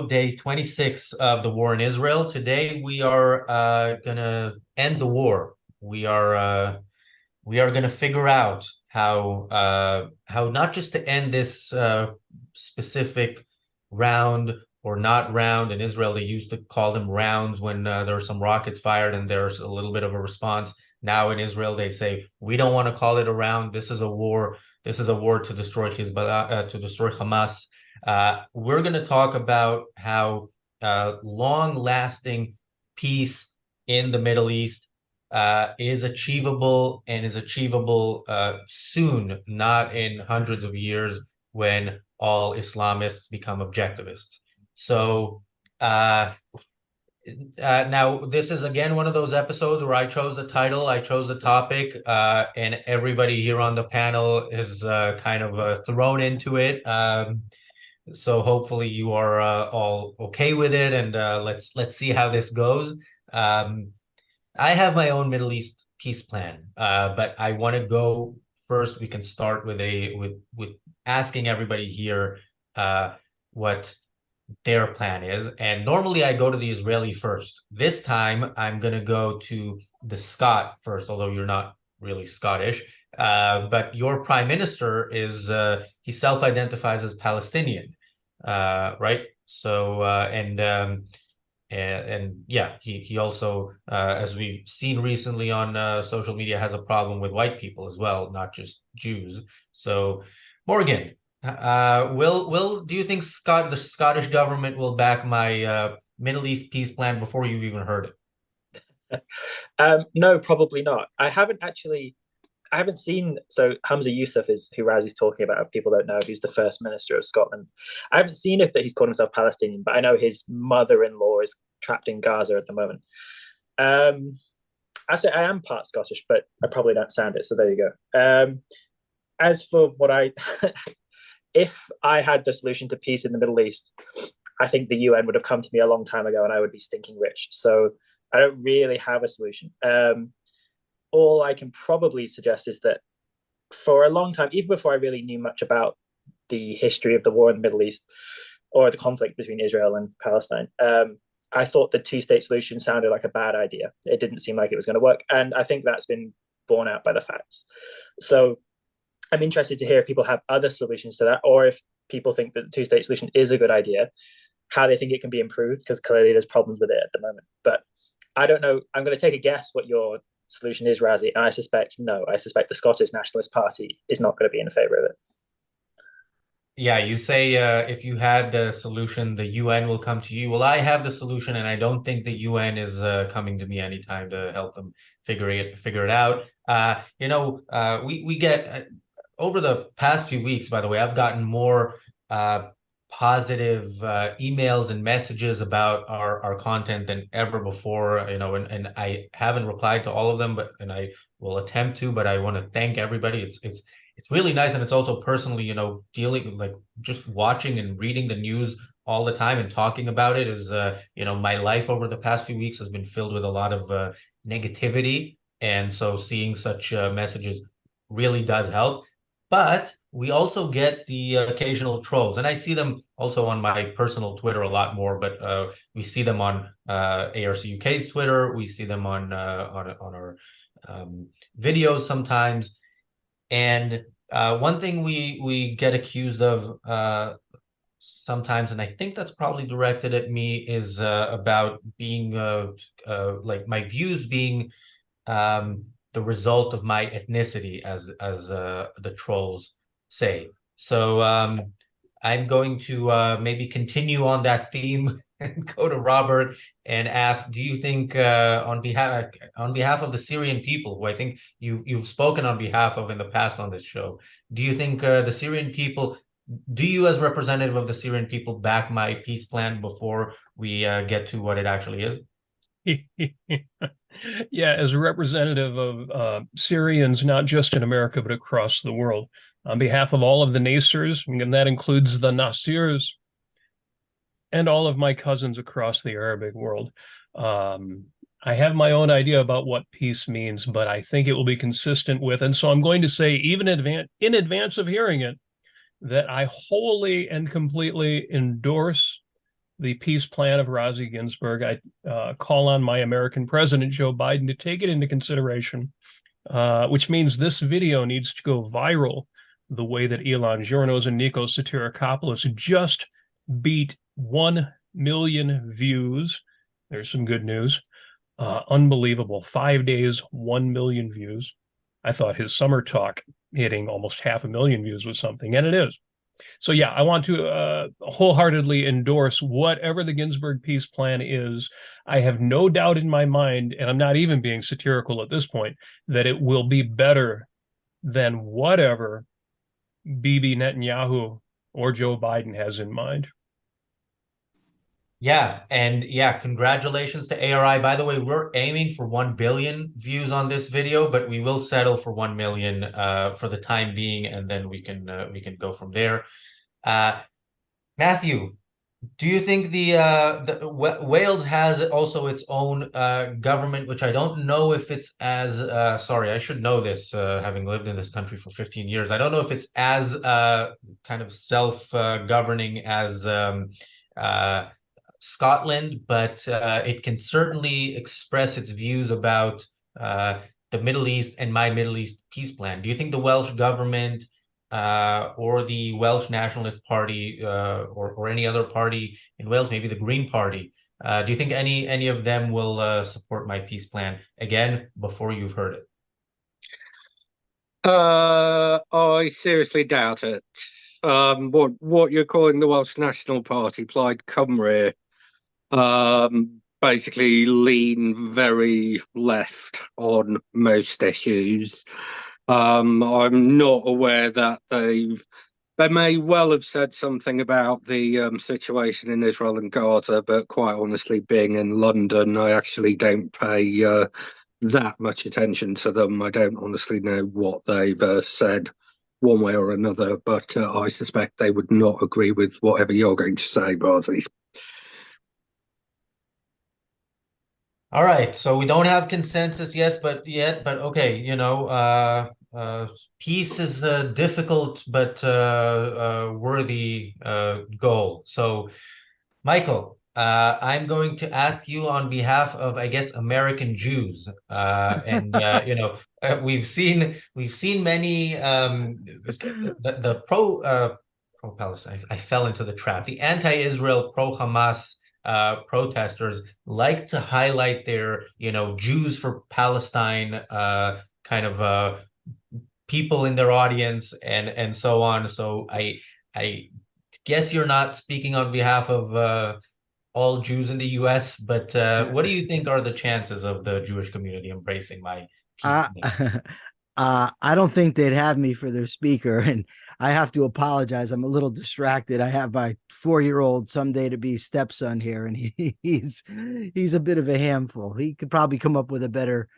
day 26 of the war in Israel. Today we are gonna end the war. We are gonna figure out how not just to end this specific round or not round. In Israel, they used to call them rounds when there were some rockets fired and there's a little bit of a response. Now in Israel, they say we don't want to call it a round. This is a war. This is a war to destroy Hezbollah, to destroy Hamas. We're going to talk about how long-lasting peace in the Middle East is achievable and is achievable soon, not in hundreds of years when all Islamists become objectivists. So now this is again one of those episodes where I chose the title, I chose the topic, and everybody here on the panel is kind of thrown into it. So hopefully you are all okay with it, and let's see how this goes. I have my own Middle East peace plan, but I want to go first. We can start with asking everybody here what their plan is. And normally I go to the Israeli first. This time I'm going to go to the Scot first, although you're not really Scottish. But your prime minister is, he self-identifies as Palestinian, right? So, and yeah, he also, as we've seen recently on social media, has a problem with white people as well, not just Jews. So, Morgan, do you think the Scottish government will back my Middle East peace plan before you've even heard it? No, probably not. I haven't seen. So Hamza Yousaf is who Razi's talking about. If people don't know, he's the first minister of Scotland. I haven't seen if that he's called himself Palestinian, but I know his mother-in-law is trapped in Gaza at the moment. Actually, I am part Scottish, but I probably don't sound it. So there you go. As for what if I had the solution to peace in the Middle East, I think the UN would have come to me a long time ago, and I would be stinking rich. So I don't really have a solution. All I can probably suggest is that for a long time, even before I really knew much about the history of the war in the Middle East or the conflict between Israel and Palestine, I thought the two-state solution sounded like a bad idea. It didn't seem like it was going to work. And I think that's been borne out by the facts. So I'm interested to hear if people have other solutions to that, or if people think that the two-state solution is a good idea, how they think it can be improved, because clearly there's problems with it at the moment. But I don't know. I'm going to take a guess what your solution is, Razi, and I suspect the Scottish Nationalist Party is not going to be in favor of it. Yeah, you say if you had the solution, the UN will come to you. Well, I have the solution, and I don't think the UN is coming to me anytime to help them figure it out. We get over the past few weeks, by the way, I've gotten more positive emails and messages about our content than ever before, and I haven't replied to all of them, and I will attempt to, but I want to thank everybody. It's really nice, and it's also personally, dealing, like, just watching and reading the news all the time and talking about it is, my life over the past few weeks has been filled with a lot of negativity, and so seeing such messages really does help. But we also get the occasional trolls, and I see them also on my personal Twitter a lot more. But we see them on ARC UK's Twitter. We see them on our videos sometimes. And one thing we get accused of sometimes, and I think that's probably directed at me, is about being like my views being the result of my ethnicity, as the trolls say. So I'm going to maybe continue on that theme and go to Robert and ask: do you think, on behalf of the Syrian people, who I think you've spoken on behalf of in the past on this show, do you think the Syrian people, do you, as representative of the Syrian people, back my peace plan before we get to what it actually is? Yeah, as a representative of Syrians, not just in America, but across the world, on behalf of all of the Nasers, and that includes the Nasirs, and all of my cousins across the Arabic world, I have my own idea about what peace means, but I think it will be consistent with, and so I'm going to say, even in advance of hearing it, that I wholly and completely endorse the peace plan of Rosie Ginsburg. I call on my American president, Joe Biden, to take it into consideration, which means this video needs to go viral the way that Elon Jornos and Nikos Sotirakopoulos just beat 1 million views. There's some good news. Unbelievable. 5 days, 1 million views. I thought his summer talk hitting almost 500,000 views was something, and it is. So yeah, I want to wholeheartedly endorse whatever the Ginsburg peace plan is. I have no doubt in my mind, and I'm not even being satirical at this point, that it will be better than whatever Bibi Netanyahu or Joe Biden has in mind. Yeah, and yeah, congratulations to ARI. By the way, we're aiming for 1 billion views on this video, but we will settle for 1 million for the time being, and then we can go from there. Matthew, do you think Wales has also its own government, which I don't know if it's as sorry, I should know this, having lived in this country for 15 years. I don't know if it's as kind of self-governing as Scotland, but it can certainly express its views about the Middle East and my Middle East peace plan. Do you think the Welsh government or the Welsh Nationalist Party or any other party in Wales, maybe the Green Party, do you think any of them will support my peace plan again before you've heard it? I seriously doubt it. What you're calling the Welsh National Party, Plaid Cymru, basically lean very left on most issues. I'm not aware that they may well have said something about the situation in Israel and Gaza, but quite honestly, being in London, I actually don't pay that much attention to them. I don't honestly know what they've said one way or another, but I suspect they would not agree with whatever you're going to say, Razi. All right, so we don't have consensus yet, but okay, peace is a difficult but worthy goal. So, Michael, I'm going to ask you on behalf of, I guess, American Jews, and we've seen many the pro-Palestine. I fell into the trap. The anti-Israel, pro-Hamas protesters like to highlight their, Jews for Palestine kind of people in their audience and so on. So I guess you're not speaking on behalf of all Jews in the U.S., but what do you think are the chances of the Jewish community embracing my peace? I don't think they'd have me for their speaker, and I have to apologize. I'm a little distracted. I have my 4-year-old someday to be stepson here, and he's a bit of a handful. He could probably come up with a better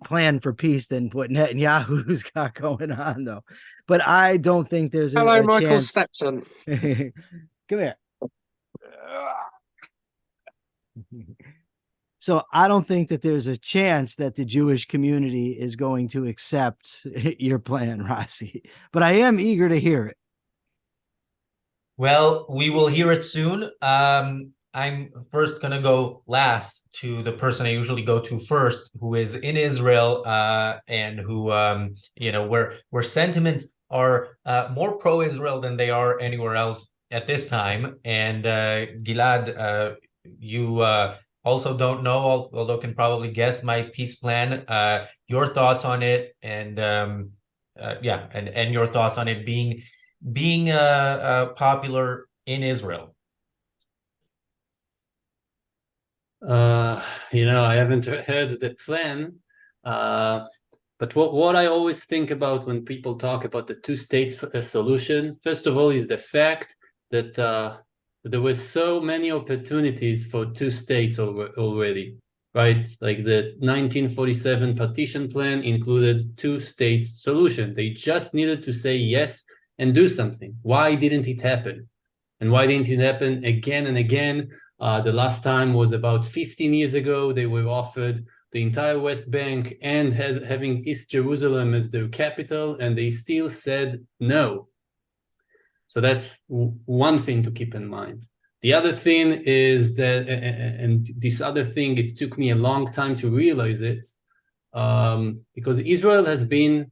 plan for peace than what Netanyahu's got going on, though. But I don't think there's Hello, a Michael chance. Stepson. Come here. So I don't think that there's a chance that the Jewish community is going to accept your plan, Rossi, but I am eager to hear it. Well, we will hear it soon. I'm first going to go last to the person I usually go to first, who is in Israel and who, where sentiments are more pro-Israel than they are anywhere else at this time. And Gilad, you also don't know, although can probably guess my peace plan. Your thoughts on it, and and your thoughts on it being popular in Israel. I haven't heard the plan, but what I always think about when people talk about the two states solution, first of all, is the fact that there were so many opportunities for two states already, right? Like the 1947 partition plan included two states solution. They just needed to say yes and do something. Why didn't it happen? And why didn't it happen again and again? The last time was about 15 years ago. They were offered the entire West Bank and having East Jerusalem as their capital, and they still said no. So that's one thing to keep in mind. The other thing is that, and this other thing, it took me a long time to realize it, because Israel has been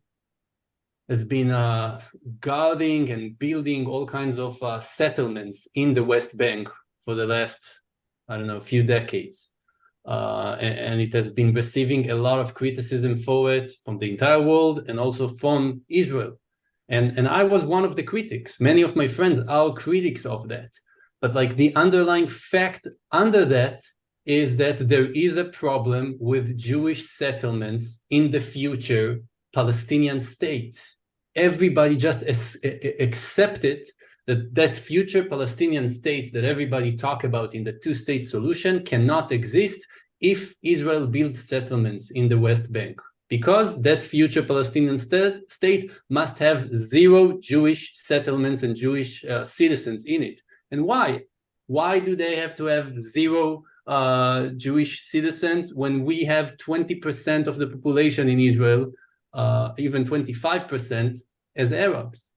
guarding and building all kinds of settlements in the West Bank for the last, I don't know, few decades. And it has been receiving a lot of criticism for it from the entire world and also from Israel. And I was one of the critics. Many of my friends are critics of that. But like the underlying fact under that is that there is a problem with Jewish settlements in the future Palestinian state. Everybody just accepted that future Palestinian state that everybody talk about in the two-state solution cannot exist if Israel builds settlements in the West Bank, because that future Palestinian state must have 0 Jewish settlements and Jewish citizens in it. And why? Why do they have to have 0 Jewish citizens when we have 20% of the population in Israel, even 25% as Arabs?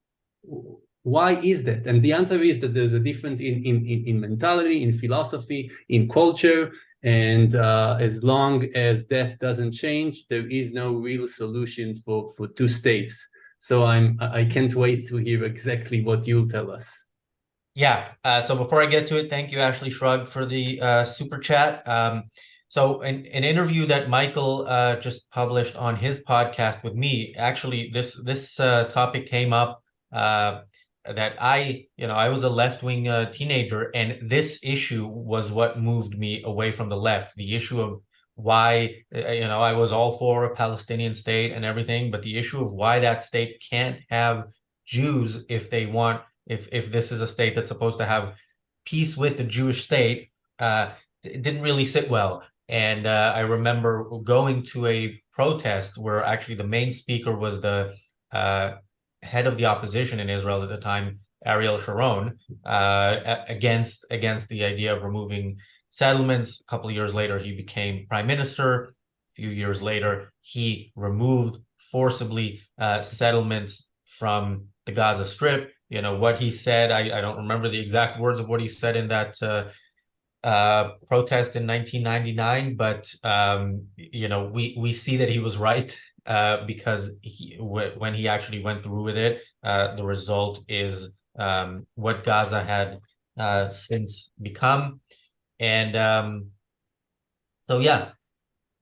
Why is that? And the answer is that there's a difference in mentality, in philosophy, in culture, and as long as that doesn't change, there is no real solution for 2 states. So I can't wait to hear exactly what you'll tell us. Yeah. So before I get to it, thank you, Ashley Shrug, for the super chat. So an interview that Michael just published on his podcast with me, actually, this topic came up that I was a left-wing teenager, and this issue was what moved me away from the left. The issue of why, I was all for a Palestinian state and everything, but the issue of why that state can't have Jews if they want, if this is a state that's supposed to have peace with the Jewish state, it didn't really sit well. And I remember going to a protest where actually the main speaker was the head of the opposition in Israel at the time, Ariel Sharon, against the idea of removing settlements. A couple of years later, he became prime minister. A few years later, he removed forcibly settlements from the Gaza Strip. What he said, I don't remember the exact words of what he said in that protest in 1999, but we see that he was right. Because when he actually went through with it, the result is what Gaza had since become. And so yeah,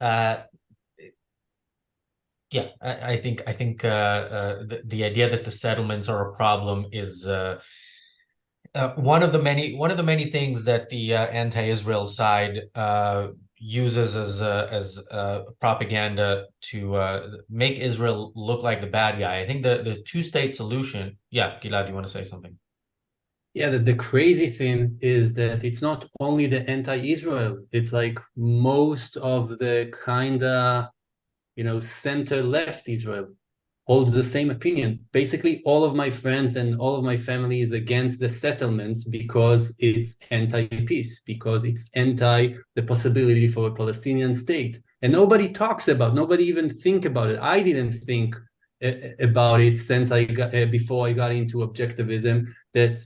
I think the idea that the settlements are a problem is one of the many things that the anti-Israel side uses as propaganda to make Israel look like the bad guy. I think the two-state solution. Yeah, Gilad, you want to say something? Yeah, the crazy thing is that it's not only the anti-Israel. It's like most of the kind of, center-left Israel holds the same opinion. Basically, all of my friends and all of my family is against the settlements because it's anti-peace, because it's anti the possibility for a Palestinian state. And nobody even think about it. I didn't think about it since before I got into objectivism, that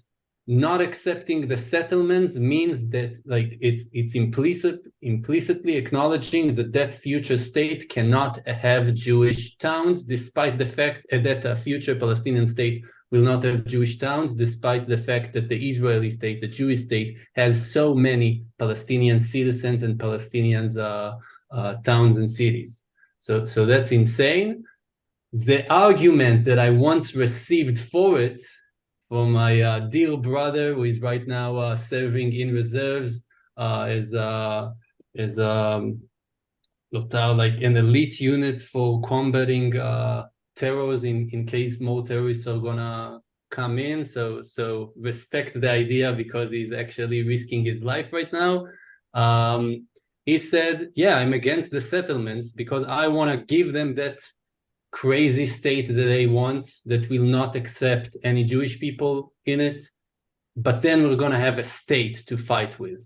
not accepting the settlements means that it's implicitly acknowledging that future state cannot have Jewish towns, despite the fact that a future Palestinian state will not have Jewish towns, despite the fact that the Israeli state, the Jewish state, has so many Palestinian citizens and Palestinians towns and cities. So that's insane. The argument that I once received for it from my dear brother, who is right now serving in reserves as like an elite unit for combating terrors in case more terrorists are gonna come in. So respect the idea, because he's actually risking his life right now. He said, yeah, I'm against the settlements because I want to give them that crazy state that they want, that will not accept any Jewish people in it, but then we're going to have a state to fight with.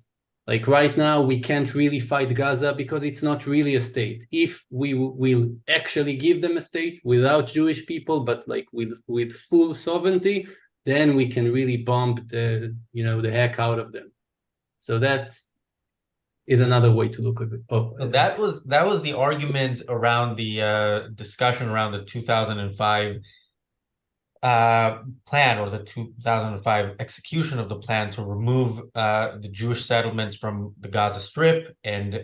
Like right now, we can't really fight Gaza because it's not really a state. If we will actually give them a state without Jewish people, but like with full sovereignty, then we can really bomb the heck out of them. So that is another way to look at it. So that was the argument around the discussion around the 2005 plan, or the 2005 execution of the plan to remove the Jewish settlements from the Gaza Strip and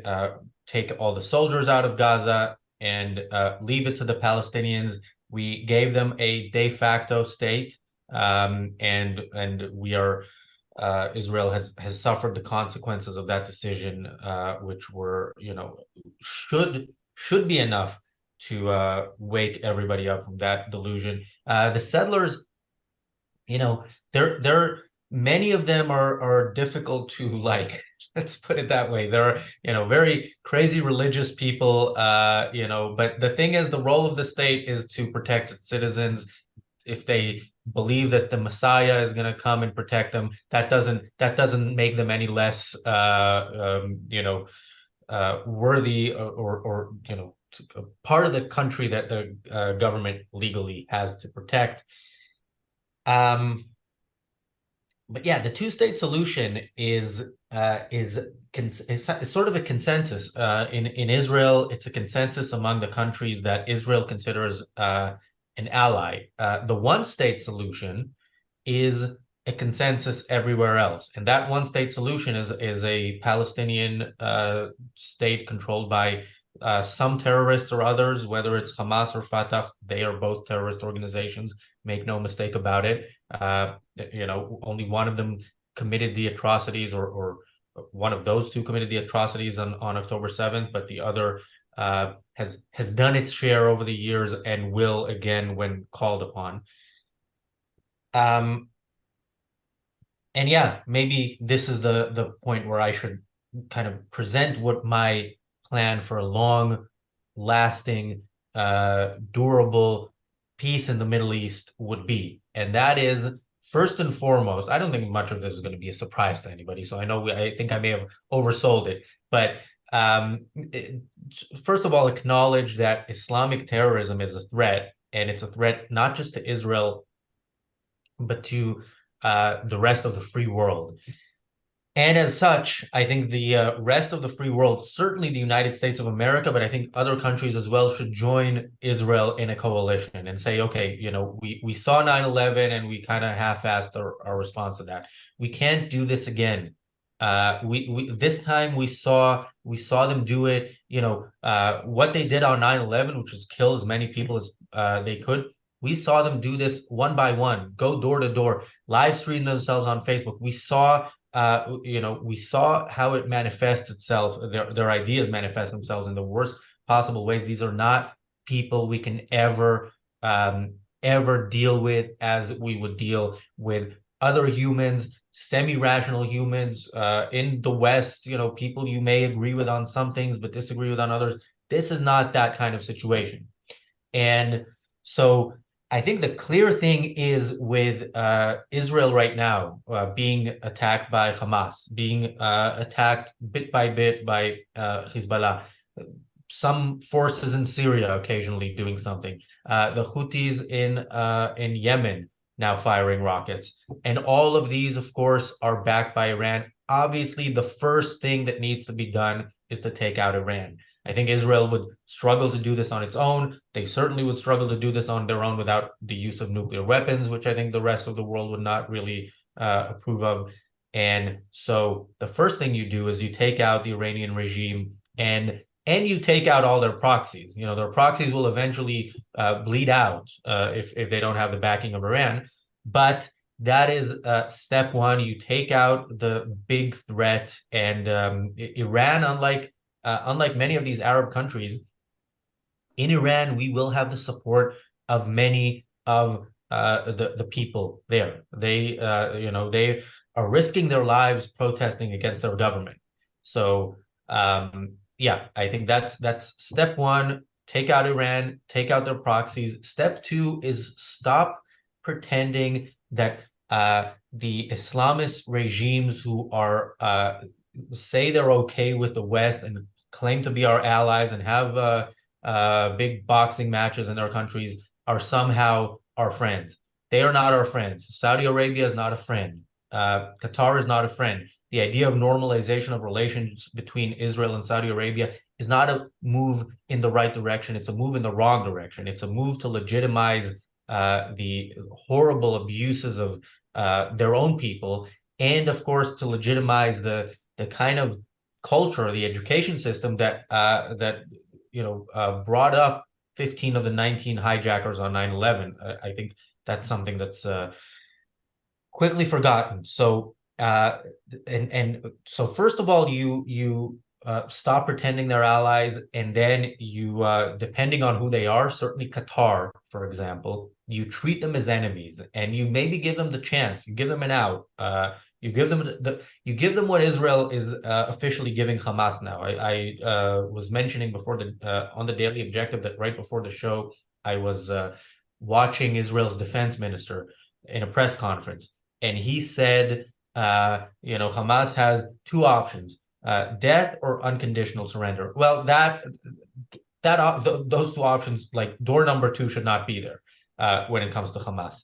take all the soldiers out of Gaza and leave it to the Palestinians. We gave them a de facto state, and we are Israel has suffered the consequences of that decision, which were, should be enough to wake everybody up from that delusion. The settlers, they're many of them are difficult to like. Let's put it that way. They're, very crazy religious people, but the thing is, the role of the state is to protect its citizens. If they believe that the Messiah is going to come and protect them, that doesn't make them any less, worthy, or part of the country that the government legally has to protect. But yeah, the two-state solution is sort of a consensus in Israel. It's a consensus among the countries that Israel considers an ally. The one-state solution is a consensus everywhere else, and that one-state solution is a Palestinian state controlled by some terrorists or others, whether it's Hamas or Fatah. They are both terrorist organizations. Make no mistake about it. Only one of them committed the atrocities, or one of those two committed the atrocities on October 7th, but the other has done its share over the years and will again when called upon. And yeah, maybe this is the point where I should kind of present what my plan for a long-lasting, durable peace in the Middle East would be. And that is, first and foremost, I don't think much of this is going to be a surprise to anybody. So I think I may have oversold it. But first of all, acknowledge that Islamic terrorism is a threat, and it's a threat not just to Israel, but to the rest of the free world. And as such, I think the rest of the free world, certainly the United States of America, but I think other countries as well, should join Israel in a coalition and say, okay, we saw 9/11 and we kind of half-assed our response to that. We can't do this again. We this time we saw them do it. What they did on 9/11, which was kill as many people as they could. We saw them do this one by one, go door to door, live stream themselves on Facebook. We saw how it manifests itself. Their ideas manifest themselves in the worst possible ways. These are not people we can ever deal with as we would deal with other humans, semi-rational humans in the West. People you may agree with on some things but disagree with on others. This is not that kind of situation. And so I think the clear thing is with Israel right now being attacked by Hamas, being attacked bit by bit by Hezbollah, some forces in Syria occasionally doing something, the Houthis in Yemen now firing rockets, and all of these, of course, are backed by Iran. Obviously, the first thing that needs to be done is to take out Iran. I think Israel would struggle to do this on its own. They certainly would struggle to do this on their own without the use of nuclear weapons, which I think the rest of the world would not really approve of. And so the first thing you do is you take out the Iranian regime, and you take out all their proxies. Their proxies will eventually bleed out if they don't have the backing of Iran. But that is step one. You take out the big threat, and Iran, unlike many of these Arab countries, in Iran, we will have the support of many of the people there. They are risking their lives protesting against their government. So yeah, I think that's step one. Take out Iran, take out their proxies. Step two is stop pretending that the Islamist regimes who are say they're okay with the West and claim to be our allies and have big boxing matches in their countries are somehow our friends. They are not our friends. Saudi Arabia is not a friend. Qatar is not a friend. the idea of normalization of relations between Israel and Saudi Arabia is not a move in the right direction. It's a move in the wrong direction. It's a move to legitimize the horrible abuses of their own people, and of course to legitimize the kind of culture, the education system that brought up 15 of the 19 hijackers on 9/11. I think that's something that's quickly forgotten. So so first of all, you stop pretending they're allies, and then you, depending on who they are, certainly Qatar, for example, you treat them as enemies, and you maybe give them the chance, you give them an out, you give them what Israel is officially giving Hamas now. I was mentioning before on the Daily Objective that right before the show, I was watching Israel's defense minister in a press conference, and he said, Hamas has two options: death or unconditional surrender. Well, those two options, like door number two, should not be there when it comes to Hamas.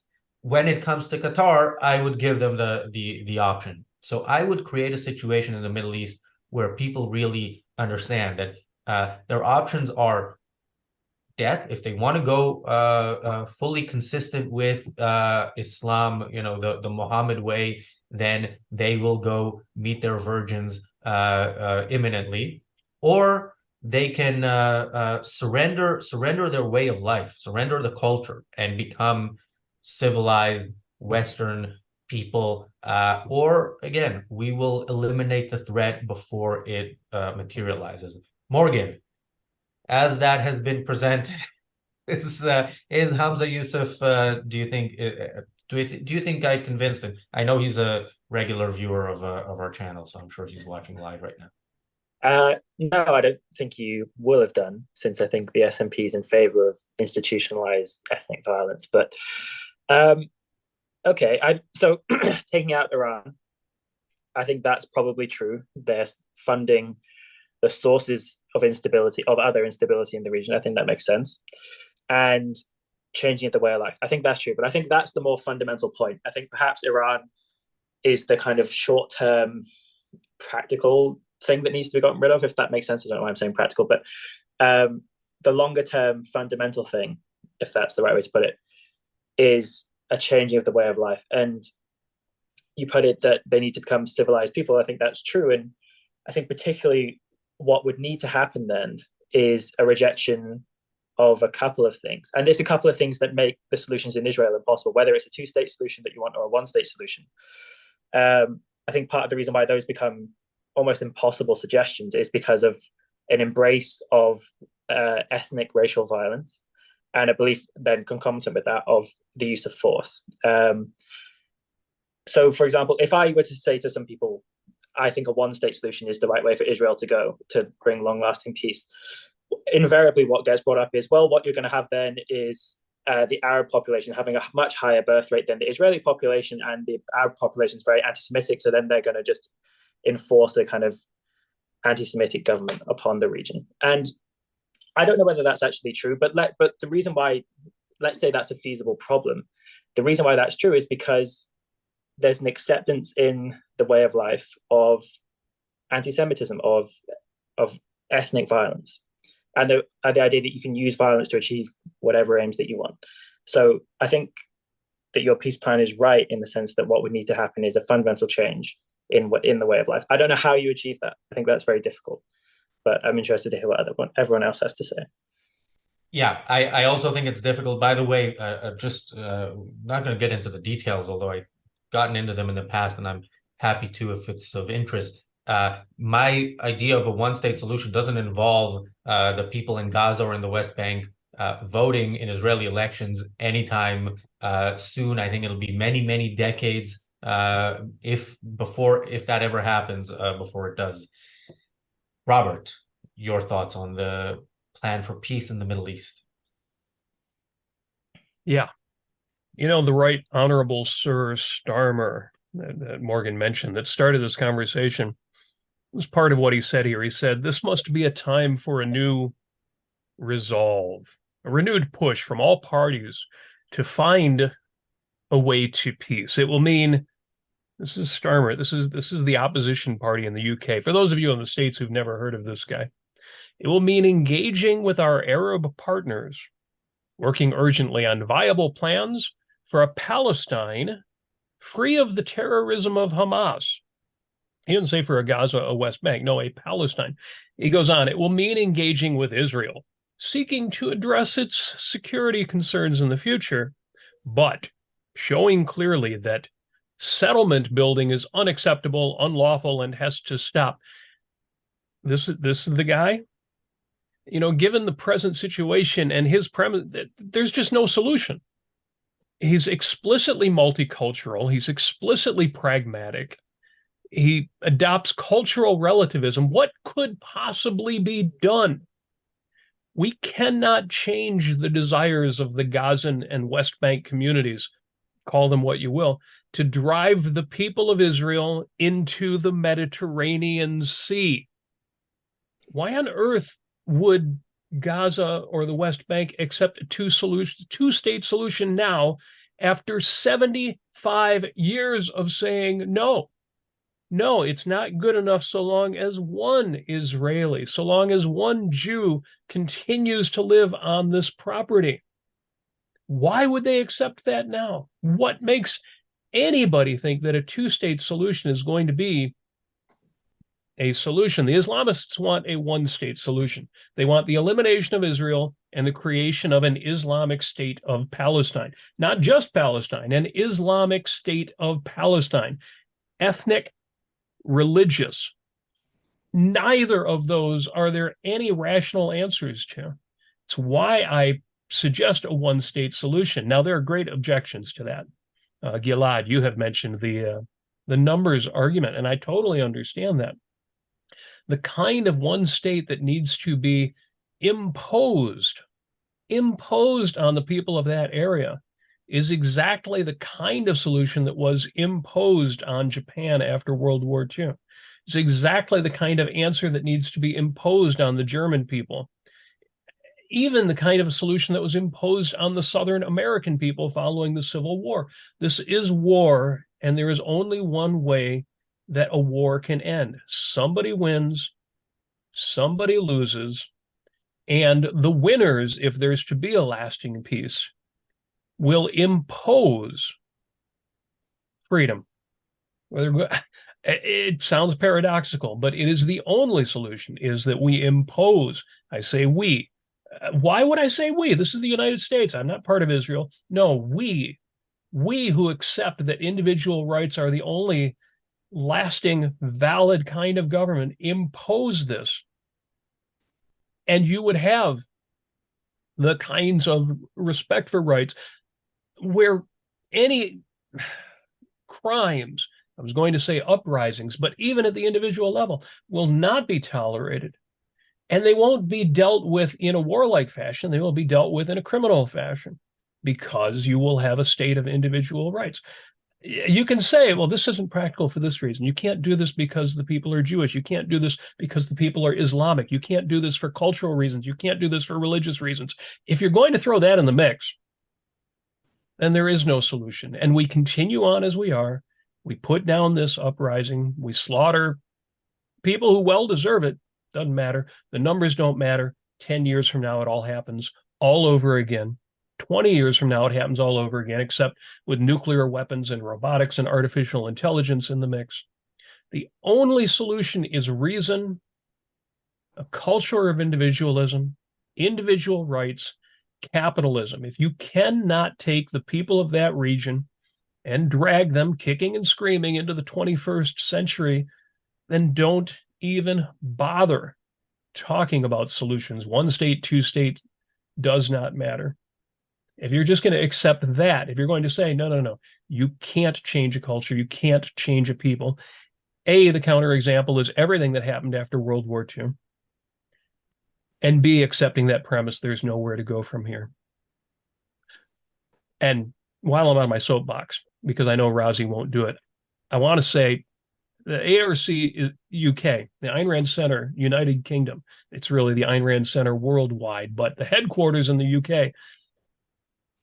When it comes to Qatar, I would give them the option. So I would create a situation in the Middle East where people really understand that their options are death if they want to go fully consistent with Islam, the Muhammad way. Then they will go meet their virgins imminently, or they can surrender their way of life, surrender the culture, and become civilized Western people, or again, we will eliminate the threat before it materializes. Morgan, as that has been presented, is Hamza Yusuf? Do you think? Do you think I convinced him? I know he's a regular viewer of our channel, so I'm sure he's watching live right now. No, I don't think you will have done, since I think the SNP is in favor of institutionalized ethnic violence. But okay, so taking out Iran, I think that's probably true. They're funding the sources of instability, of other instability in the region. I think that makes sense. And changing the way of life, I think that's true. But I think that's the more fundamental point. I think perhaps Iran is the kind of short-term practical thing that needs to be gotten rid of, if that makes sense. I don't know why I'm saying practical, but the longer-term fundamental thing, if that's the right way to put it, is a changing of the way of life. And you put it that they need to become civilized people. I think that's true. And I think particularly what would need to happen then is a rejection of a couple of things. And there's a couple of things that make the solutions in Israel impossible, whether it's a two-state solution that you want or a one-state solution. I think part of the reason why those become almost impossible suggestions is because of an embrace of ethnic racial violence, and a belief then concomitant with that of the use of force. So, for example, if I were to say to some people, I think a one-state solution is the right way for Israel to go to bring long-lasting peace, invariably what gets brought up is, well, what you're going to have then is the Arab population having a much higher birth rate than the Israeli population, and the Arab population is very anti-Semitic, so then they're going to just enforce a kind of anti-Semitic government upon the region. And I don't know whether that's actually true, but the reason why, let's say that's a feasible problem, the reason why that's true is because there's an acceptance in the way of life of anti-Semitism, of ethnic violence, and the idea that you can use violence to achieve whatever aims that you want. So I think that your peace plan is right in the sense that what would need to happen is a fundamental change in the way of life. I don't know how you achieve that. I think that's very difficult, but I'm interested to hear what everyone else has to say. Yeah, I also think it's difficult. By the way, just not going to get into the details, although I've gotten into them in the past, and I'm happy to if it's of interest. My idea of a one-state solution doesn't involve the people in Gaza or in the West Bank voting in Israeli elections anytime soon. I think it'll be many, many decades if that ever happens, before it does. Robert, your thoughts on the plan for peace in the Middle East? Yeah. The Right Honorable Sir Starmer that Morgan mentioned that started this conversation was part of what he said here. He said, this must be a time for a new resolve, a renewed push from all parties to find a way to peace. It will mean This is Starmer. This is the opposition party in the UK. For those of you in the States who've never heard of this guy, it will mean engaging with our Arab partners, working urgently on viable plans for a Palestine free of the terrorism of Hamas. He didn't say for a Gaza, a West Bank, no, a Palestine. He goes on, it will mean engaging with Israel, seeking to address its security concerns in the future, but showing clearly that settlement building is unacceptable, unlawful, and has to stop. This is the guy. You know, given the present situation and his premise, there's just no solution. He's explicitly multicultural. He's explicitly pragmatic. He adopts cultural relativism. What could possibly be done? We cannot change the desires of the Gazan and West Bank communities, call them what you will, to drive the people of Israel into the Mediterranean Sea. Why on earth would Gaza or the West Bank accept a two-state solution now after 75 years of saying no? No, it's not good enough so long as one Israeli, so long as one Jew continues to live on this property. Why would they accept that now? What makes anybody think that a two-state solution is going to be a solution? The Islamists want a one-state solution. They want the elimination of Israel and the creation of an Islamic state of Palestine. Not just Palestine, an Islamic state of Palestine. Ethnic, religious. Neither of those are there any rational answers to. It's why I suggest a one-state solution. Now, there are great objections to that. Gilad, you have mentioned the numbers argument, and I totally understand that. The kind of one state that needs to be imposed on the people of that area is exactly the kind of solution that was imposed on Japan after World War II. It's exactly the kind of answer that needs to be imposed on the German people. Even the kind of solution that was imposed on the Southern American people following the Civil War. This is war, and there is only one way that a war can end. Somebody wins, somebody loses, and the winners, if there's to be a lasting peace, will impose freedom. It sounds paradoxical, but it is the only solution, is that we impose. I say we. Why would I say we? This is the United States. I'm not part of Israel. No, we who accept that individual rights are the only lasting, valid kind of government, impose this. And you would have the kinds of respect for rights where any crimes, I was going to say uprisings, but even at the individual level, will not be tolerated. And they won't be dealt with in a warlike fashion. They will be dealt with in a criminal fashion, because you will have a state of individual rights. You can say, well, this isn't practical for this reason. You can't do this because the people are Jewish. You can't do this because the people are Islamic. You can't do this for cultural reasons. You can't do this for religious reasons. If you're going to throw that in the mix, then there is no solution. And we continue on as we are. We put down this uprising. We slaughter people who well deserve it. Doesn't matter. The numbers don't matter. 10 years from now, it all happens all over again. 20 years from now, it happens all over again, except with nuclear weapons and robotics and artificial intelligence in the mix. The only solution is reason, a culture of individualism, individual rights, capitalism. If you cannot take the people of that region and drag them kicking and screaming into the 21st century, then don't even bother talking about solutions. One state, two states does not matter. If you're just going to accept that, if you're going to say, no, you can't change a culture, you can't change a people. A, the counterexample is everything that happened after World War II. And B, accepting that premise, there's nowhere to go from here. And while I'm on my soapbox, because I know Rosie won't do it, I want to say the ARC UK, the Ayn Rand Center, United Kingdom, it's really the Ayn Rand Center worldwide, but the headquarters in the UK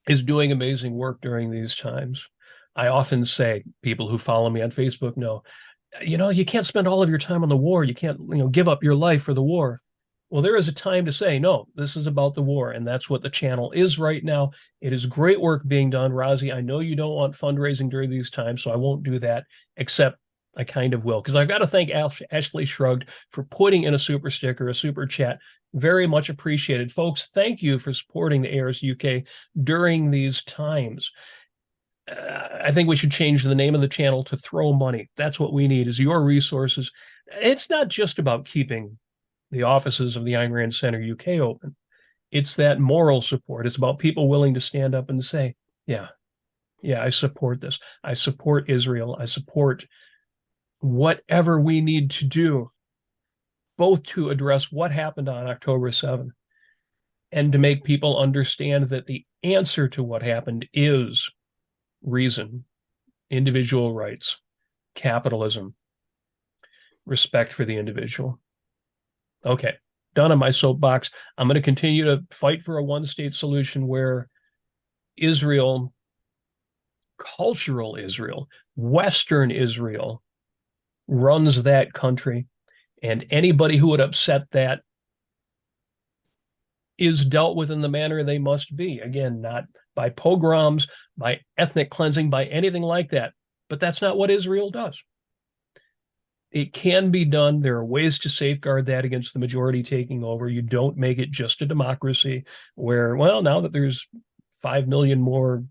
is doing amazing work during these times. I often say, people who follow me on Facebook know, you can't spend all of your time on the war. You can't, give up your life for the war. Well, there is a time to say, no, this is about the war. And that's what the channel is right now. It is great work being done. Razi, I know you don't want fundraising during these times, so I won't do that, except I kind of will. Because I've got to thank Ashley Shrugged for putting in a super sticker, a super chat. Very much appreciated. Folks, thank you for supporting the ARS UK during these times. I think we should change the name of the channel to Throw Money. That's what we need, is your resources. It's not just about keeping the offices of the Ayn Rand Center UK open. It's that moral support. It's about people willing to stand up and say, yeah, I support this. I support Israel. I support whatever we need to do, both to address what happened on October 7th and to make people understand that the answer to what happened is reason, individual rights, capitalism, respect for the individual. Okay, done on my soapbox. I'm going to continue to fight for a one-state solution where Israel, cultural Israel, Western Israel, runs that country, and anybody who would upset that is dealt with in the manner they must be. Again, not by pogroms, by ethnic cleansing, by anything like that. But that's not what Israel does. It can be done. There are ways to safeguard that against the majority taking over. You don't make it just a democracy where, well, now that there's 5 million more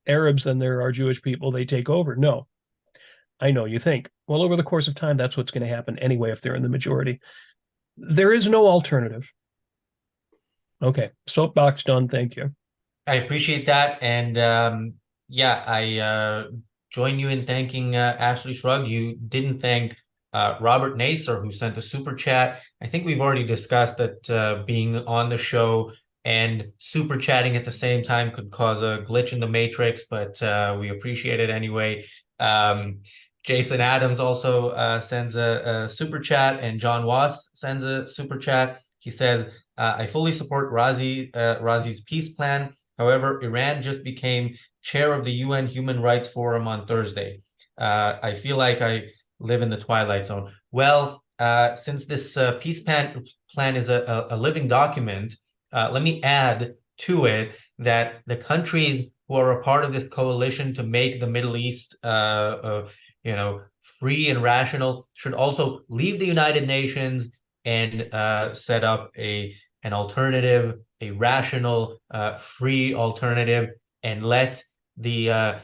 Arabs than there are Jewish people, they take over. No. I know you think, well, over the course of time, that's what's going to happen anyway if they're in the majority. There is no alternative. Okay, soapbox done. Thank you. I appreciate that. And I join you in thanking Ashley Shrug. You didn't thank Robert Naser, who sent a super chat. I think we've already discussed that being on the show and super chatting at the same time could cause a glitch in the matrix, but we appreciate it anyway. Jason Adams also sends a super chat, and John Wass sends a super chat. He says, I fully support Razi's peace plan. However, Iran just became chair of the UN Human Rights Forum on Thursday. I feel like I live in the Twilight Zone. Well, since this peace plan is a living document, let me add to it that the countries who are a part of this coalition to make the Middle East free and rational should also leave the United Nations and set up an alternative, a rational, free alternative, and let the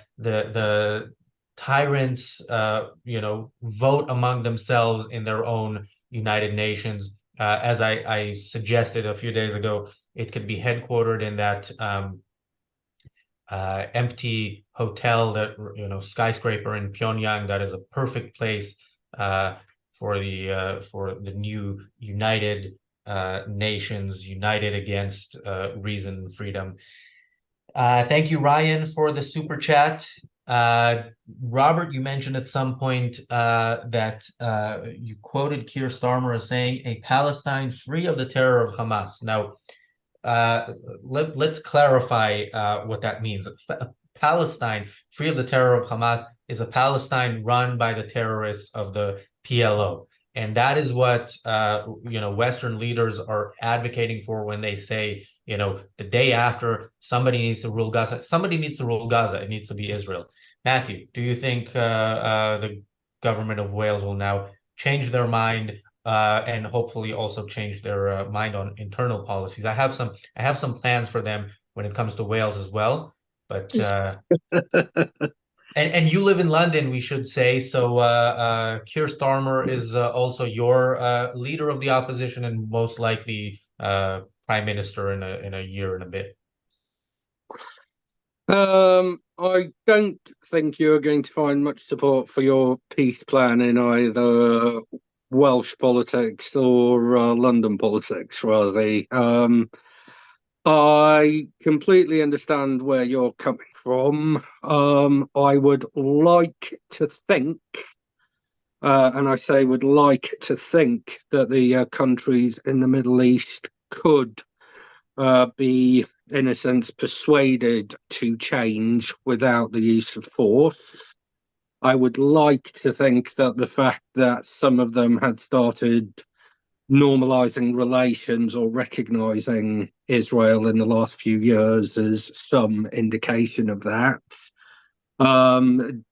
tyrants, vote among themselves in their own United Nations. As I suggested a few days ago, it could be headquartered in that empty hotel, that skyscraper in Pyongyang. That is a perfect place for the new United Nations, united against reason and freedom. Thank you, Ryan, for the super chat. Robert, you mentioned at some point that you quoted Keir Starmer as saying, "A Palestine free of the terror of Hamas." Now, let's clarify what that means. Palestine free of the terror of Hamas is a Palestine run by the terrorists of the PLO. And that is what Western leaders are advocating for when they say, the day after somebody needs to rule Gaza. Somebody needs to rule Gaza. It needs to be Israel. Matthew, do you think the government of Wales will now change their mind and hopefully also change their mind on internal policies? I have some plans for them when it comes to Wales as well, but and you live in London, we should say. So Keir Starmer is also your leader of the opposition and most likely prime minister in a year and a bit. I don't think you're going to find much support for your peace plan in either Welsh politics or London politics, rather. I completely understand where you're coming from. I would like to think, and I say would like to think, that the countries in the Middle East could be, in a sense, persuaded to change without the use of force. I would like to think that the fact that some of them had started normalizing relations or recognizing Israel in the last few years is some indication of that.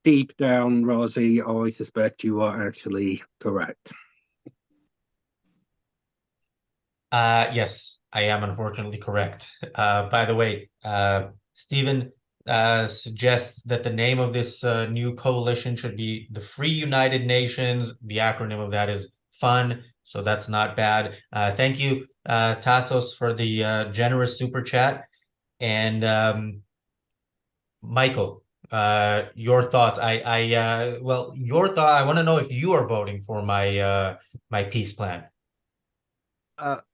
Deep down, Razi, I suspect you are actually correct. Yes, I am unfortunately correct. By the way, Stephen suggests that the name of this new coalition should be the Free United Nations. The acronym of that is FUN, so that's not bad. Thank you, Tassos, for the generous super chat. And Michael, your thoughts. Well, your thought. I want to know if you are voting for my peace plan.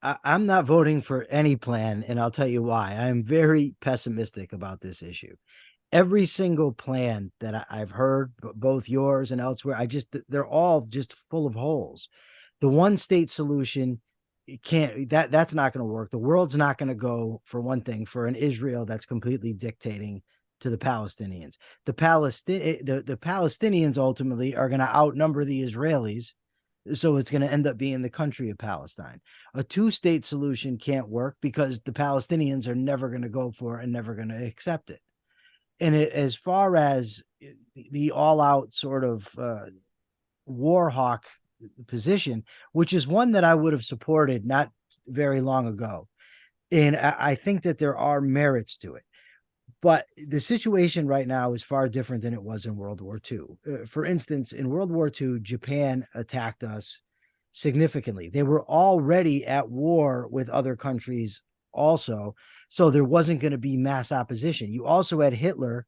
I'm not voting for any plan, and I'll tell you why. I'm very pessimistic about this issue. Every single plan that I've heard, both yours and elsewhere, they're all just full of holes. The one state solution that's not going to work. The world's not going to go, for one thing, for an Israel that's completely dictating to the Palestinians. The Palestinians ultimately are going to outnumber the Israelis. So it's going to end up being the country of Palestine. A two-state solution can't work because the Palestinians are never going to go for it and never going to accept it. And as far as the all-out sort of war hawk position, which is one that I would have supported not very long ago, and I think that there are merits to it. But the situation right now is far different than it was in World War II. For instance, in World War II, Japan attacked us significantly. They were already at war with other countries also, so there wasn't going to be mass opposition. You also had Hitler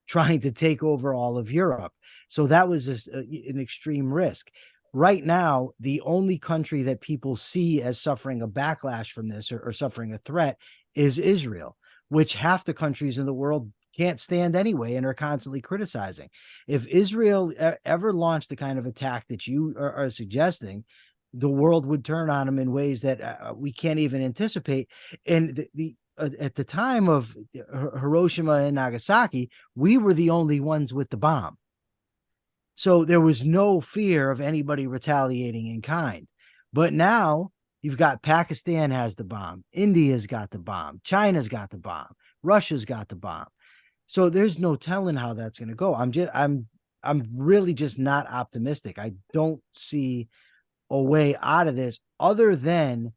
trying to take over all of Europe. So that was an extreme risk. Right now, the only country that people see as suffering a backlash from this or suffering a threat is Israel, which half the countries in the world can't stand anyway and are constantly criticizing. If Israel ever launched the kind of attack that you are suggesting, the world would turn on them in ways that we can't even anticipate. And at the time of Hiroshima and Nagasaki, we were the only ones with the bomb. So there was no fear of anybody retaliating in kind. But now you've got Pakistan has the bomb, India's got the bomb, China's got the bomb, Russia's got the bomb. So there's no telling how that's going to go. I'm really just not optimistic. I don't see a way out of this other than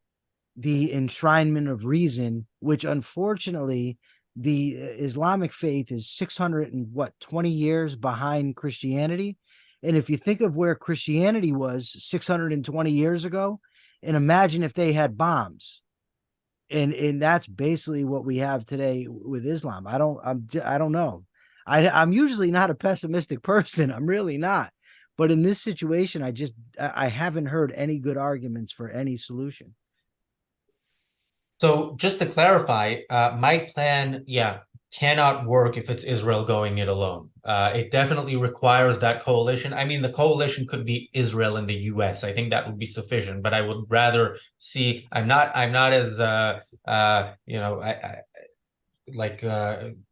the enshrinement of reason, which unfortunately the Islamic faith is 620 years behind Christianity. And if you think of where Christianity was 620 years ago, and imagine if they had bombs, and that's basically what we have today with Islam. I don't know. I'm usually not a pessimistic person. I'm really not. But in this situation, I haven't heard any good arguments for any solution. So just to clarify, my plan, cannot work if it's Israel going it alone. It definitely requires that coalition. I mean, the coalition could be Israel and the US. I think that would be sufficient, but I would rather see, I'm not as,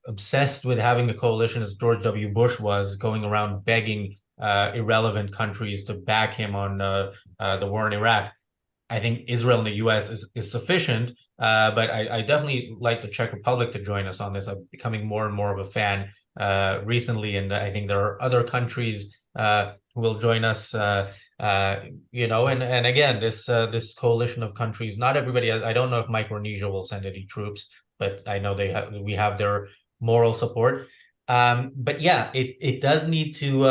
obsessed with having a coalition as George W. Bush was, going around begging irrelevant countries to back him on the war in Iraq. I think Israel and the U.S. is sufficient, but I definitely like the Czech Republic to join us on this. I'm becoming more and more of a fan recently, and I think there are other countries who will join us. And again, this coalition of countries. Not everybody. I don't know if Micronesia will send any troops, but I know we have their moral support. But yeah, it does need to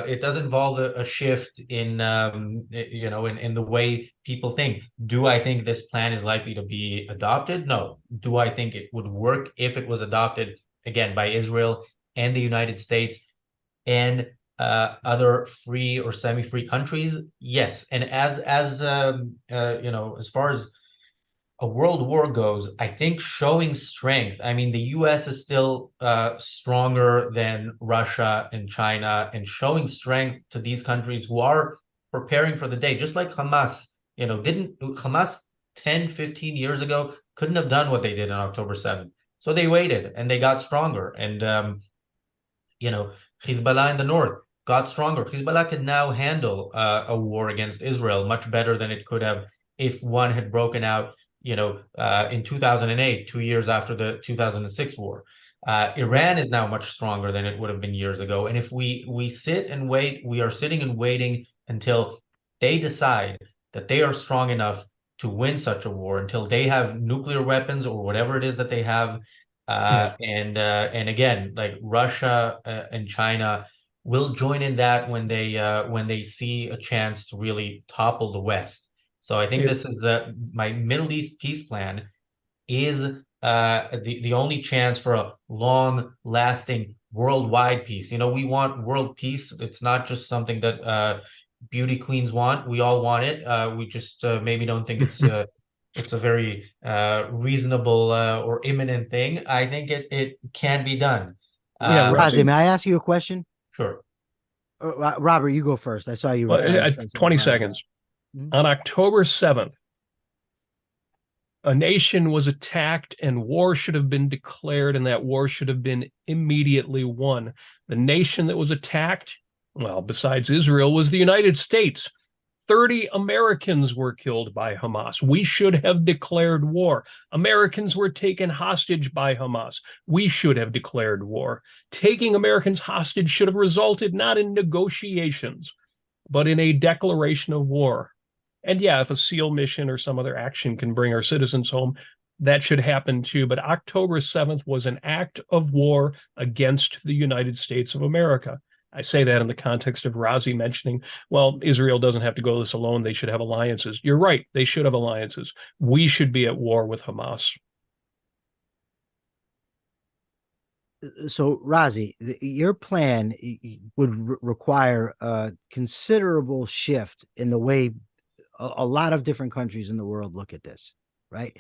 it does involve a shift in in the way people think. Do I think this plan is likely to be adopted? No. Do I think it would work if it was adopted again by Israel and the United States and other free or semi-free countries? Yes. And as far as a world war goes, I think showing strength. I mean, the U.S. is still stronger than Russia and China, and showing strength to these countries who are preparing for the day, just like Hamas. Didn't Hamas 10, 15 years ago couldn't have done what they did on October 7th. So they waited and they got stronger. And, Hezbollah in the north got stronger. Hezbollah can now handle a war against Israel much better than it could have if one had broken out, in 2008, 2 years after the 2006 war. Iran is now much stronger than it would have been years ago. And if we sit and wait, we are sitting and waiting until they decide that they are strong enough to win such a war, until they have nuclear weapons or whatever it is that they have. And again, like Russia and China will join in that when they see a chance to really topple the West. So I think this is my Middle East peace plan is the only chance for a long-lasting worldwide peace. We want world peace. It's not just something that beauty queens want. We all want it. We just maybe don't think it's a very reasonable or imminent thing. I think it can be done. Razi, may I ask you a question? Sure. Robert, you go first. I saw you were trying to say 20 seconds. On October 7th, a nation was attacked and war should have been declared, and that war should have been immediately won. The nation that was attacked, well, besides Israel, was the United States. 30 Americans were killed by Hamas. We should have declared war. Americans were taken hostage by Hamas. We should have declared war. Taking Americans hostage should have resulted not in negotiations, but in a declaration of war. And yeah, if a SEAL mission or some other action can bring our citizens home, that should happen too. But October 7th was an act of war against the United States of America. I say that in the context of Razi mentioning, well, Israel doesn't have to go this alone. They should have alliances. You're right. They should have alliances. We should be at war with Hamas. So, Razi, your plan would require a considerable shift in the way a lot of different countries in the world look at this, right?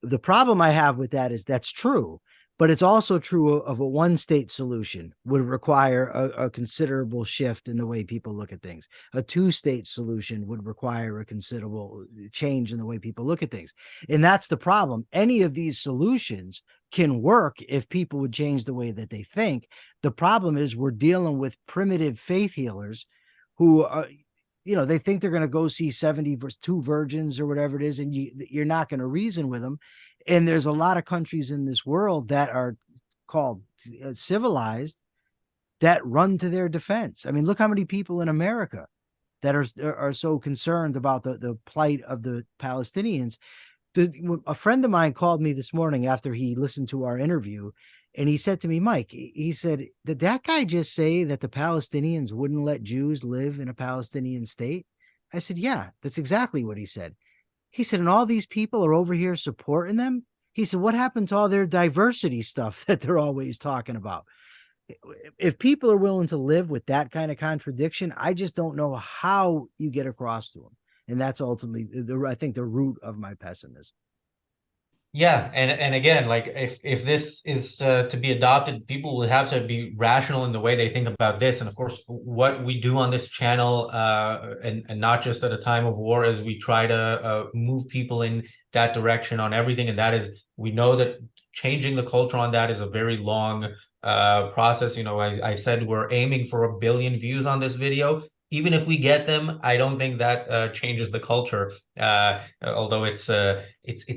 The problem I have with that is that's true, but it's also true of a one-state solution would require a considerable shift in the way people look at things. A two-state solution would require a considerable change in the way people look at things. And that's the problem. Any of these solutions can work if people would change the way that they think. The problem is we're dealing with primitive faith healers who they think they're going to go see 72 virgins or whatever it is, and you're not going to reason with them. And there's a lot of countries in this world that are called civilized that run to their defense. I mean, look how many people in America that are so concerned about the plight of the Palestinians. A friend of mine called me this morning after he listened to our interview, and he said to me, Mike, he said, did that guy just say that the Palestinians wouldn't let Jews live in a Palestinian state? I said, yeah, that's exactly what he said. He said, and all these people are over here supporting them? He said, what happened to all their diversity stuff that they're always talking about? If people are willing to live with that kind of contradiction, I just don't know how you get across to them. And that's ultimately, I think, the root of my pessimism. Yeah, and again, like if this is to be adopted, people will have to be rational in the way they think about this. And of course, what we do on this channel, and not just at a time of war, is we try to move people in that direction on everything. And that is, we know that changing the culture on that is a very long process. I said we're aiming for 1 billion views on this video. Even if we get them, I don't think that changes the culture. Although it's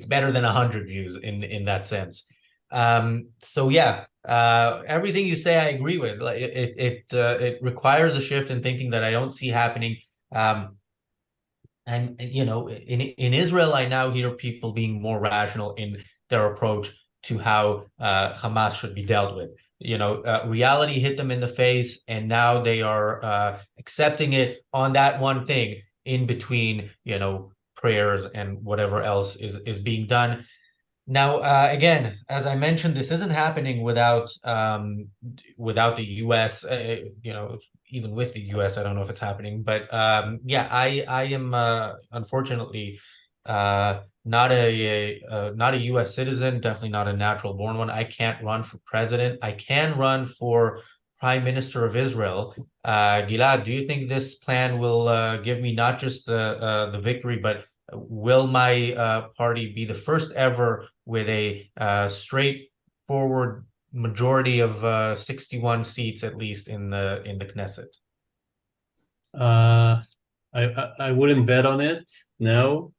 better than 100 views in that sense. So yeah, everything you say, I agree with. Like it requires a shift in thinking that I don't see happening. And in Israel, I now hear people being more rational in their approach to how Hamas should be dealt with. Reality hit them in the face, and now they are accepting it on that one thing in between, prayers and whatever else is being done. Now, again, as I mentioned, this isn't happening without the U.S. Even with the U.S., I don't know if it's happening, but yeah, I am unfortunately not a U.S. citizen, definitely not a natural born one. I can't run for president. I can run for Prime Minister of Israel. Gilad, do you think this plan will give me not just the victory, but will my party be the first ever with a straightforward majority of 61 seats at least in the Knesset? I wouldn't bet on it. No.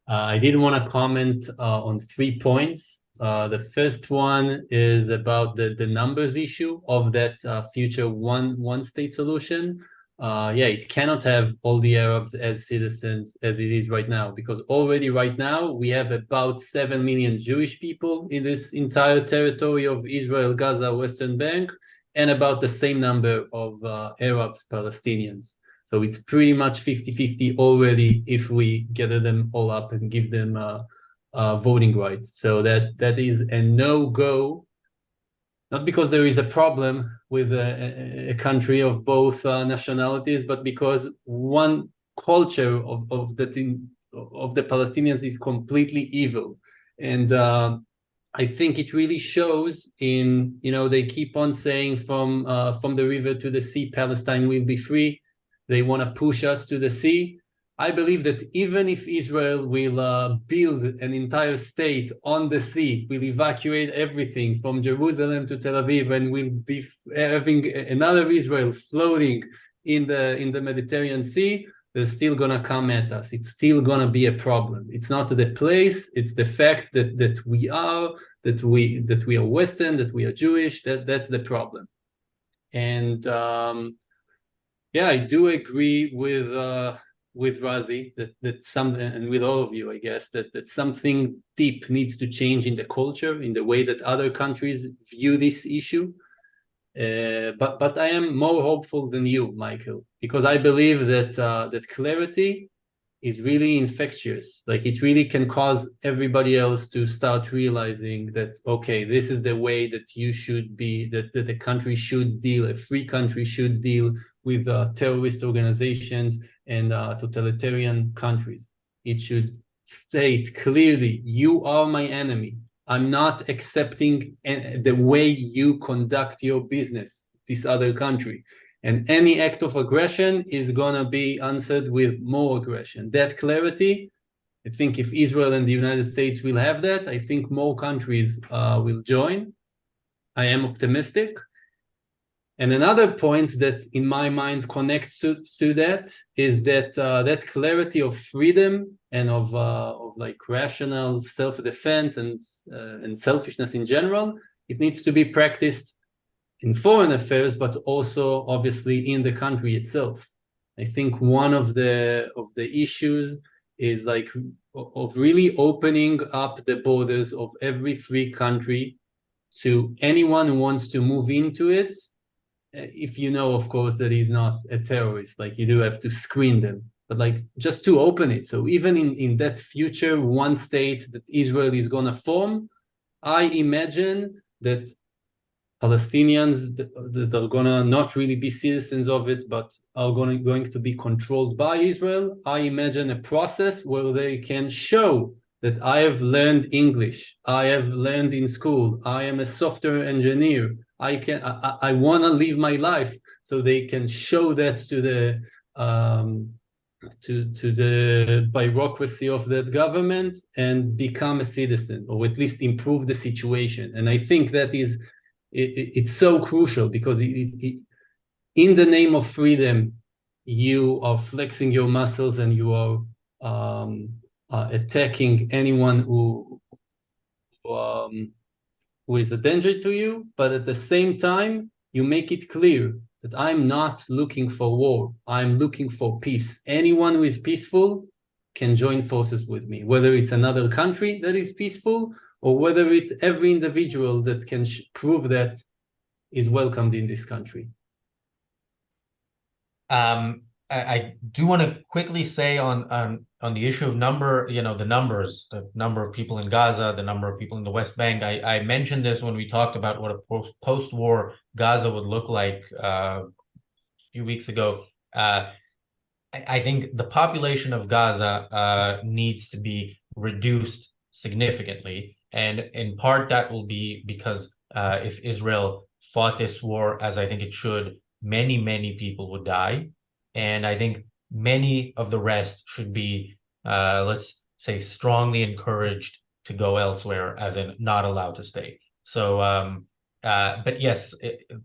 I did want to comment on 3 points. The first one is about the numbers issue of that future one state solution. Yeah, it cannot have all the Arabs as citizens as it is right now, because already right now we have about 7 million Jewish people in this entire territory of Israel, Gaza, Western Bank, and about the same number of Arabs, Palestinians. So it's pretty much 50-50 already if we gather them all up and give them voting rights. So that is a no-go, not because there is a problem with a country of both nationalities, but because one culture of the Palestinians is completely evil. And I think it really shows in, they keep on saying from the river to the sea, Palestine will be free. They want to push us to the sea. I believe that even if Israel will build an entire state on the sea, will evacuate everything from Jerusalem to Tel Aviv, and will be having another Israel floating in the Mediterranean Sea, they're still gonna come at us. It's still gonna be a problem. It's not the place, it's the fact that we are Western, that we are Jewish. That's the problem. And yeah, I do agree with Razi that some, and with all of you, I guess, that something deep needs to change in the culture, in the way that other countries view this issue. But I am more hopeful than you, Michael, because I believe that clarity is really infectious. Like, it really can cause everybody else to start realizing that, okay, this is the way that you should be, that the country should deal, a free country should deal with terrorist organizations and totalitarian countries. It should state clearly, you are my enemy. I'm not accepting the way you conduct your business, this other country. And any act of aggression is gonna be answered with more aggression. That clarity, I think if Israel and the United States will have that, I think more countries will join. I am optimistic. And another point that in my mind connects to that is that that clarity of freedom and of like rational self-defense and selfishness in general, it needs to be practiced in foreign affairs, but also obviously in the country itself. I think one of the issues is like of really opening up the borders of every free country to anyone who wants to move into it. If you know, of course, that he's not a terrorist, like you do have to screen them, but like just to open it. So even in that future one state that Israel is gonna form, I imagine that Palestinians that are gonna not really be citizens of it, but are going to be controlled by Israel. I imagine a process where they can show that I have learned English, I have learned in school, I am a software engineer, I want to live my life, so they can show that to the bureaucracy of that government and become a citizen, or at least improve the situation. And I think that is it's so crucial, because in the name of freedom, you are flexing your muscles and you are attacking anyone who is a danger to you, but at the same time, you make it clear that I'm not looking for war. I'm looking for peace. Anyone who is peaceful can join forces with me, whether it's another country that is peaceful, or whether it's every individual that can prove that is welcomed in this country. I do want to quickly say on the issue of number, the numbers, the number of people in Gaza, the number of people in the West Bank. I mentioned this when we talked about what a post-war Gaza would look like a few weeks ago. I think the population of Gaza needs to be reduced significantly. And in part, that will be because if Israel fought this war, as I think it should, many, many people would die. And I think many of the rest should be let's say, strongly encouraged to go elsewhere, as in not allowed to stay. So, but yes,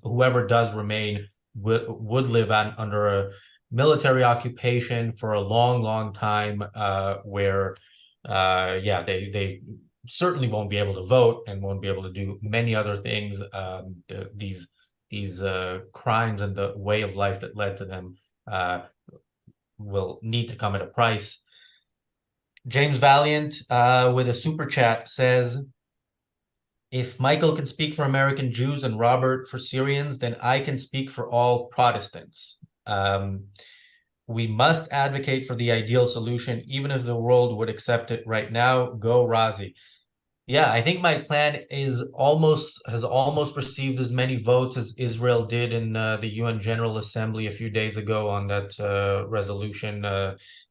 whoever does remain would live under a military occupation for a long, long time, where, yeah, they certainly won't be able to vote and won't be able to do many other things. These crimes and the way of life that led to them will need to come at a price. James Valiant, with a super chat, says, if Michael can speak for American Jews and Robert for Syrians, then I can speak for all Protestants. We must advocate for the ideal solution, even if the world would accept it right now. Go Razi. Yeah, I think my plan has almost received as many votes as Israel did in the UN General Assembly a few days ago on that resolution.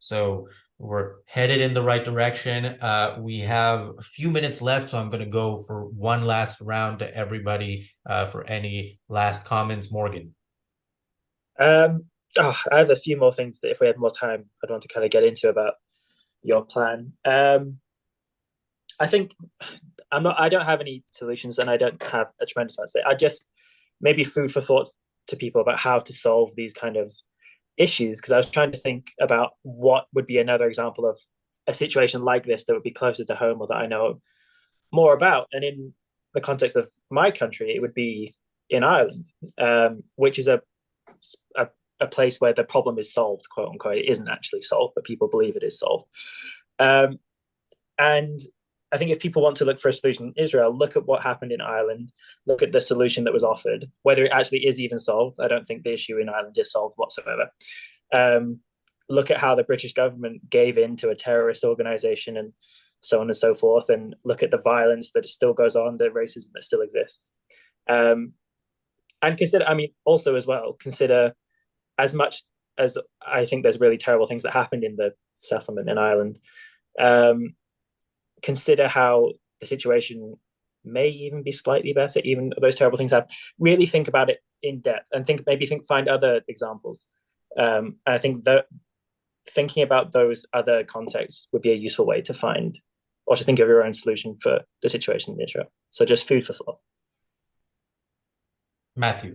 So we're headed in the right direction. We have a few minutes left, so I'm going to go for one last round to everybody for any last comments. Morgan. I have a few more things that if we had more time, I'd want to kind of get into about your plan. I think I don't have any solutions and I don't have a tremendous amount to say. I just maybe food for thought to people about how to solve these kind of issues, because I was trying to think about what would be another example of a situation like this that would be closer to home or that I know more about. And in the context of my country, it would be in Ireland, which is a place where the problem is solved, quote unquote. It isn't actually solved, but people believe it is solved. And I think if people want to look for a solution in Israel, look at what happened in Ireland, look at the solution that was offered, whether it actually is even solved. I don't think the issue in Ireland is solved whatsoever. Look at how the British government gave in to a terrorist organization and so on and so forth, and look at the violence that still goes on, the racism that still exists. And consider, also as well, consider, as much as I think there's really terrible things that happened in the settlement in Ireland, consider how the situation may even be slightly better, even those terrible things happen. Really think about it in depth and find other examples. And I think that thinking about those other contexts would be a useful way to find or to think of your own solution for the situation in Israel. So just food for thought. Matthew.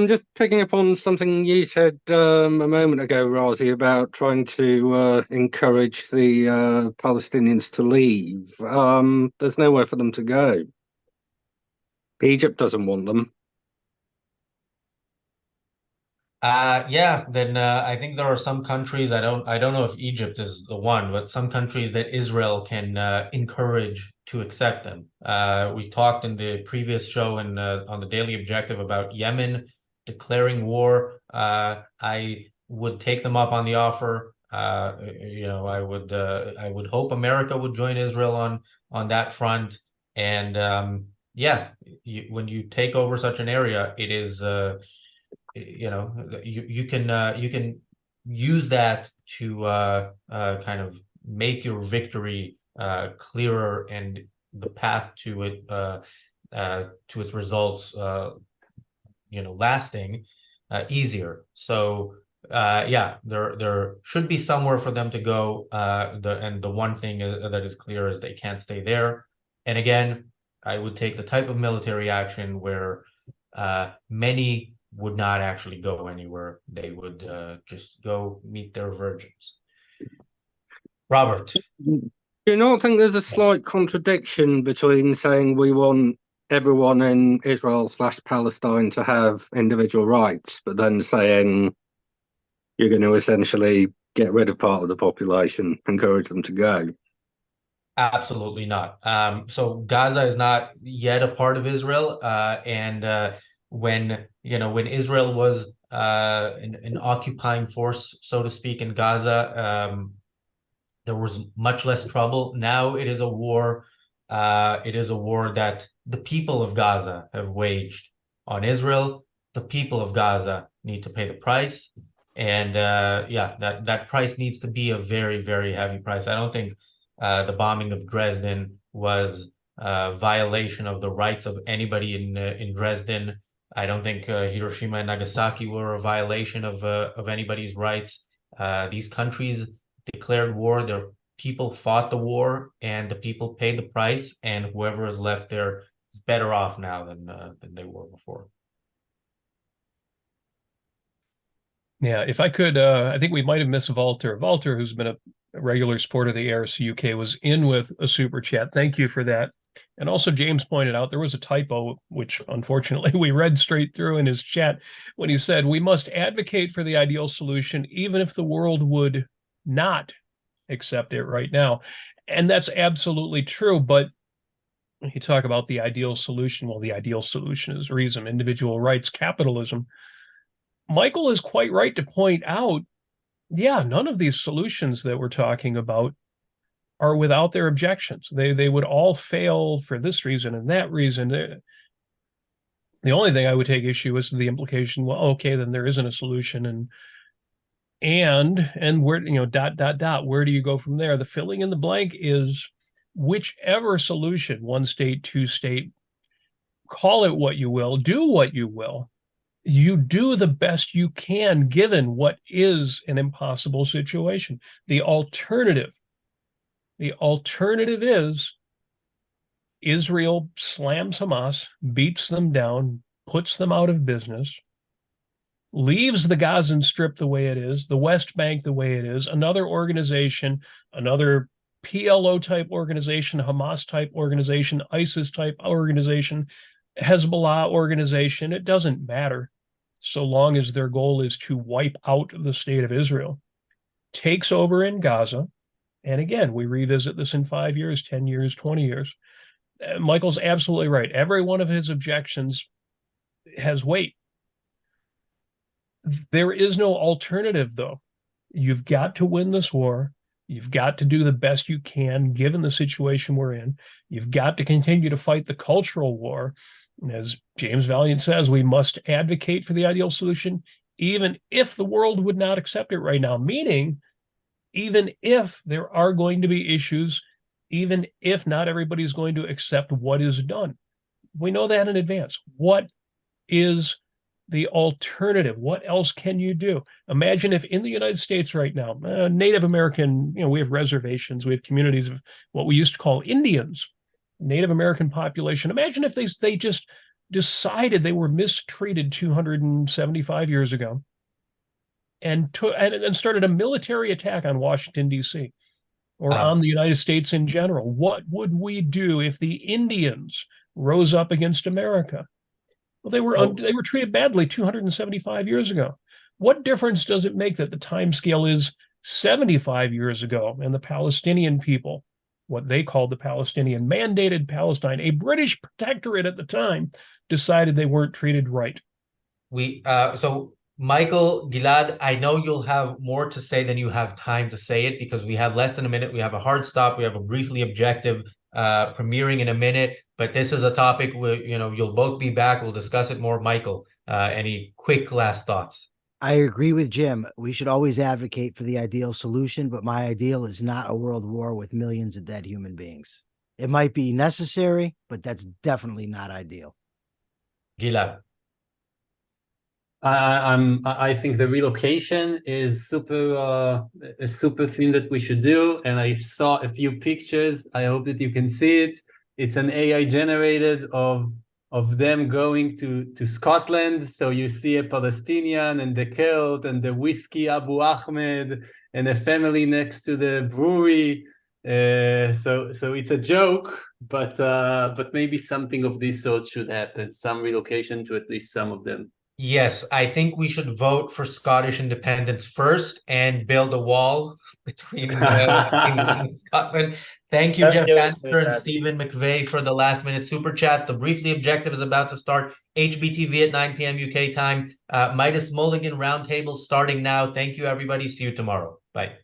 Just picking up on something you said a moment ago, Razi, about trying to encourage the Palestinians to leave. There's nowhere for them to go. Egypt doesn't want them. Yeah, then I think there are some countries, I don't know if Egypt is the one, but some countries that Israel can encourage to accept them. We talked in the previous show and on the Daily Objective about Yemen declaring war. I would take them up on the offer. I would hope America would join Israel on that front. And yeah, when you take over such an area, it is you can use that to kind of make your victory clearer and the path to its results lasting easier. So yeah, there should be somewhere for them to go. The one thing that is clear is they can't stay there. And again, I would take the type of military action where many would not actually go anywhere. They would just go meet their virgins. Robert. Do you not think there's a slight contradiction between saying we want everyone in Israel/Palestine to have individual rights, but then saying you're going to essentially get rid of part of the population, encourage them to go? Absolutely not. So Gaza is not yet a part of Israel, and when Israel was an occupying force, so to speak, in Gaza, there was much less trouble. Now it is a war. It is a war that the people of Gaza have waged on Israel. The people of Gaza need to pay the price, and yeah, that price needs to be a very, very heavy price. I don't think the bombing of Dresden was a violation of the rights of anybody in Dresden. I don't think Hiroshima and Nagasaki were a violation of anybody's rights. These countries declared war. Their people fought the war, and the people paid the price. And whoever is left there is better off now than they were before. Yeah, if I could, I think we might have missed Walter. Walter, who's been a regular supporter of the ARCUK, was in with a super chat. Thank you for that. And also, James pointed out there was a typo, which unfortunately we read straight through in his chat when he said, we must advocate for the ideal solution, even if the world would not accept it right now. And that's absolutely true. But when you talk about the ideal solution, well, the ideal solution is reason, individual rights, capitalism. Michael is quite right to point out, yeah, none of these solutions that we're talking about are without their objections. They would all fail for this reason and that reason. The only thing I would take issue is the implication, well, okay, then there isn't a solution, and where, where do you go from there? The filling in the blank is whichever solution, one state, two state, call it what you will, do what you will. You do the best you can given what is an impossible situation. The alternative is Israel slams Hamas, beats them down, puts them out of business, leaves the Gazan Strip the way it is, the West Bank the way it is, another organization, another PLO type organization, Hamas type organization, ISIS type organization, Hezbollah organization, it doesn't matter. So long as their goal is to wipe out the state of Israel, takes over in Gaza. And again, we revisit this in 5 years, 10 years, 20 years. Michael's absolutely right. Every one of his objections has weight. There is no alternative, though. You've got to win this war. You've got to do the best you can, given the situation we're in. You've got to continue to fight the cultural war. As James Valiant says, we must advocate for the ideal solution, even if the world would not accept it right now, meaning even if there are going to be issues, even if not everybody's going to accept what is done. We know that in advance. What is the alternative? What else can you do? Imagine if in the United States right now, Native American, we have reservations, we have communities of what we used to call Indians, Native American population. Imagine if they just decided they were mistreated 275 years ago and started a military attack on Washington, D.C., or on the United States in general. What would we do if the Indians rose up against America? Well, they were treated badly 275 years ago. What difference does it make that the time scale is 75 years ago and the Palestinian people, what they called the Palestinian mandated Palestine, a British protectorate at the time, decided they weren't treated right? So Michael, Gilad, I know you'll have more to say than you have time to say it, because we have less than a minute. We have a hard stop. We have a briefly objective premiering in a minute, but this is a topic where, you'll both be back. We'll discuss it more. Michael, any quick last thoughts? I agree with Jim. We should always advocate for the ideal solution, but my ideal is not a world war with millions of dead human beings. It might be necessary, but that's definitely not ideal. Gilad. I think the relocation is a super thing that we should do. And I saw a few pictures. I hope that you can see it. It's an AI generated of them going to Scotland. So you see a Palestinian and the kilt and the whiskey Abu Ahmed and a family next to the brewery. So it's a joke, but maybe something of this sort should happen. Some relocation to at least some of them. Yes, I think we should vote for Scottish independence first and build a wall between England and Scotland. Thank you, Jeff Bannister and Stephen McVeigh, for the last-minute super chats. The Briefly Objective is about to start. HBTV at 9 p.m. UK time. Midas Mulligan Roundtable starting now. Thank you, everybody. See you tomorrow. Bye.